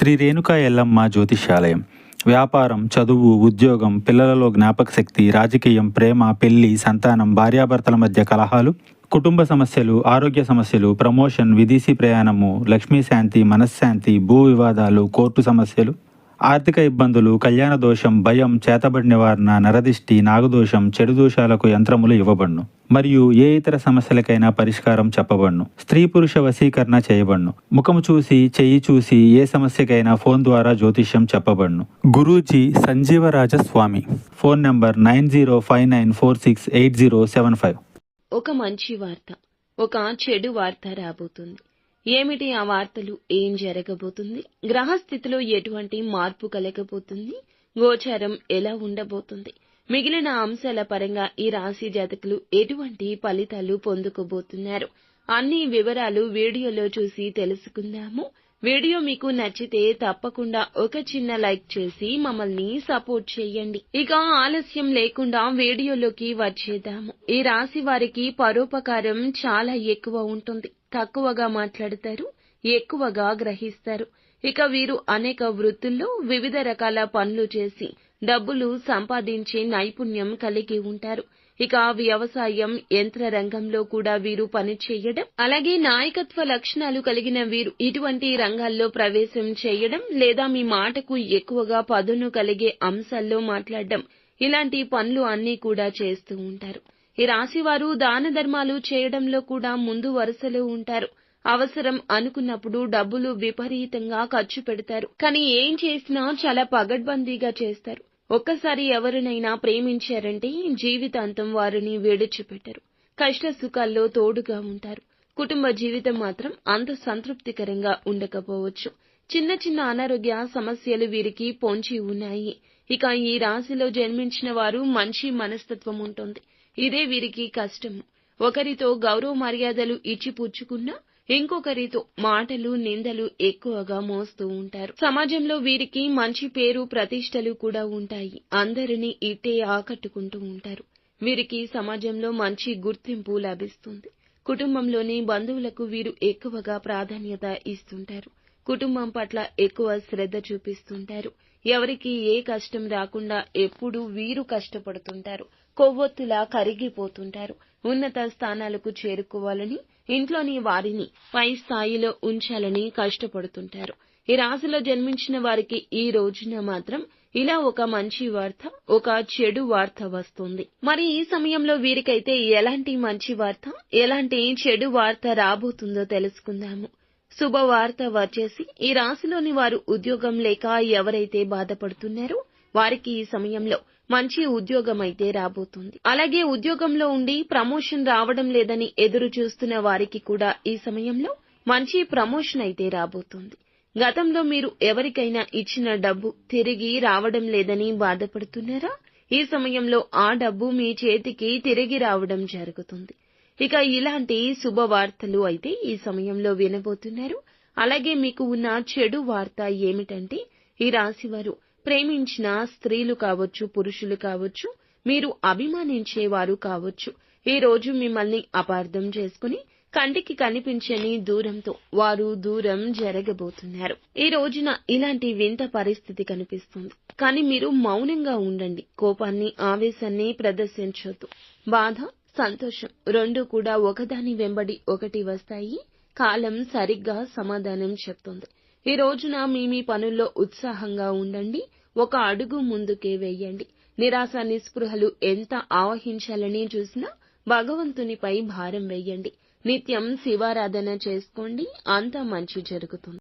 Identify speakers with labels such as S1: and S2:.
S1: శ్రీ రేణుకా ఎల్లమ్మ జ్యోతిష్యాలయం. వ్యాపారం, చదువు, ఉద్యోగం, పిల్లలలో జ్ఞాపకశక్తి, రాజకీయం, ప్రేమ, పెళ్లి, సంతానం, భార్యాభర్తల మధ్య కలహాలు, కుటుంబ సమస్యలు, ఆరోగ్య సమస్యలు, ప్రమోషన్, విదేశీ ప్రయాణము, లక్ష్మీ శాంతి, మనశ్శాంతి, భూ వివాదాలు, కోర్టు సమస్యలు, ఆర్థిక ఇబ్బందులు, కళ్యాణ దోషం, భయం, చేతబడి నివారణ, నరదిష్టి, నాగదోషం, చెడు దోషాలకు యంత్రములు ఇవ్వబడును. మరియు ఏ ఇతర సమస్యలకైనా పరిష్కారం చెప్పబడును. స్త్రీ పురుష వశీకరణ చేయబడును. ముఖము చూసి, చెయ్యి చూసి ఏ సమస్యకైనా ఫోన్ ద్వారా జ్యోతిష్యం చెప్పబడును. గురూజీ సంజీవరాజ స్వామి. Phone number 9059468075.
S2: ఒక మంచి వార్త, ఒక చెడు వార్త రాబోతుంది. ఏమిటి ఆ వార్తలు? ఏం జరగబోతుంది? గ్రహస్థితిలో ఎటువంటి మార్పు కలగబోతుంది? గోచారం ఎలా ఉండబోతుంది? మిగిలిన అంశాల పరంగా ఈ రాశి జాతకులు ఎటువంటి ఫలితాలు పొందుకోబోతున్నారు? అన్ని వివరాలు వీడియోలో చూసి తెలుసుకుందాము. వీడియో మీకు నచ్చితే తప్పకుండా ఒక చిన్న లైక్ చేసి మమ్మల్ని సపోర్ట్ చేయండి. ఇక ఆలస్యం లేకుండా వీడియోలోకి వచ్చేద్దాము. ఈ రాశి వారికి పరోపకారం చాలా ఎక్కువ ఉంటుంది. తక్కువగా మాట్లాడతారు, ఎక్కువగా గ్రహిస్తారు. ఇక వీరు అనేక వృత్తుల్లో వివిధ రకాల పనులు చేసి డబ్బులు సంపాదించే నైపుణ్యం కలిగి ఉంటారు. ఇక వ్యవసాయం, యంత్ర రంగంలో కూడా వీరు పని చేయడం, అలాగే నాయకత్వ లక్షణాలు కలిగిన వీరు ఇటువంటి రంగాల్లో ప్రవేశం చేయడం, లేదా మీ మాటకు ఎక్కువగా పదును కలిగే అంశాల్లో మాట్లాడడం, ఇలాంటి పనులు అన్నీ కూడా చేస్తూ ఉంటారు. ఈ రాశివారు దాన ధర్మాలు చేయడంలో కూడా ముందు వరుసలో ఉంటారు. అవసరం అనుకున్నప్పుడు డబ్బులు విపరీతంగా ఖర్చు పెడతారు. కానీ ఏం చేసినా చాలా పగడ్బందీగా చేస్తారు. ఒక్కసారి ఎవరినైనా ప్రేమించారంటే జీవితాంతం వారిని విడిచిపెట్టరు. కష్ట సుఖాల్లో తోడుగా ఉంటారు. కుటుంబ జీవితం మాత్రం అంత సంతృప్తికరంగా ఉండకపోవచ్చు. చిన్న చిన్న అనారోగ్య సమస్యలు వీరికి పొంచి ఉన్నాయి. ఇక ఈ రాశిలో జన్మించిన వారు మంచి మనస్తత్వం ఉంటుంది. ఇదే వీరికి కష్టము. ఒకరితో గౌరవ మర్యాదలు ఇచ్చి పుచ్చుకున్నా ఇంకొకరితో మాటలు, నిందలు ఎక్కువగా మోస్తూ ఉంటారు. సమాజంలో వీరికి మంచి పేరు, ప్రతిష్టలు కూడా ఉంటాయి. అందరినీ ఇట్టే ఆకట్టుకుంటూ ఉంటారు. వీరికి సమాజంలో మంచి గుర్తింపు లభిస్తుంది. కుటుంబంలోని బంధువులకు వీరు ఎక్కువగా ప్రాధాన్యత ఇస్తుంటారు. కుటుంబం పట్ల ఎక్కువ శ్రద్ధ చూపిస్తుంటారు. ఎవరికి ఏ కష్టం రాకుండా ఎప్పుడూ వీరు కష్టపడుతుంటారు. కొవ్వొత్తులా కరిగిపోతుంటారు. ఉన్నత స్థానాలకు చేరుకోవాలని, ఇంట్లోని వారిని పై స్థాయిలో ఉంచాలని కష్టపడుతుంటారు. ఈ రాశిలో జన్మించిన వారికి ఈ రోజున మాత్రం ఇలా ఒక మంచి వార్త, ఒక చెడు వార్త వస్తుంది. మరి ఈ సమయంలో వీరికైతే ఎలాంటి మంచి వార్త, ఎలాంటి చెడు వార్త రాబోతుందో తెలుసుకుందాము. శుభవార్త వచ్చేసి ఈ రాశిలోని వారు ఉద్యోగం లేక ఎవరైతే బాధపడుతున్నారో వారికి ఈ సమయంలో మంచి ఉద్యోగం అయితే రాబోతుంది. అలాగే ఉద్యోగంలో ఉండి ప్రమోషన్ రావడం లేదని ఎదురు చూస్తున్న వారికి కూడా ఈ సమయంలో మంచి ప్రమోషన్ అయితే రాబోతుంది. గతంలో మీరు ఎవరికైనా ఇచ్చిన డబ్బు తిరిగి రావడం లేదని బాధపడుతున్నారా? ఈ సమయంలో ఆ డబ్బు మీ చేతికి తిరిగి రావడం జరుగుతుంది. ఇక ఇలాంటి శుభవార్తలు అయితే ఈ సమయంలో వినబోతున్నారు. అలాగే మీకు ఉన్న చెడు వార్త ఏమిటంటే ఈ రాశివారు ప్రేమించిన స్త్రీలు కావచ్చు, పురుషులు కావచ్చు, మీరు అభిమానించేవారు కావచ్చు, ఈ రోజు మిమ్మల్ని అపార్థం చేసుకుని కంటికి కనిపించని దూరంతో వారు దూరం జరగబోతున్నారు. ఈ రోజున ఇలాంటి వింత పరిస్థితి కనిపిస్తుంది. కానీ మీరు మౌనంగా ఉండండి. కోపాన్ని, ఆవేశాన్ని ప్రదర్శించొద్దు. బాధ, సంతోషం రెండూ కూడా ఒకదాని వెంబడి ఒకటి వస్తాయి. కాలం సరిగ్గా సమాధానం చెప్తుంది. ఈ రోజున మీ పనుల్లో ఉత్సాహంగా ఉండండి. ఒక అడుగు ముందుకే వేయండి. నిరాశ, నిస్పృహలు ఎంత ఆవహించాలని చూసినా భగవంతునిపై భారం వేయండి. నిత్యం శివారాధన చేసుకోండి. అంతా మంచి జరుగుతుంది.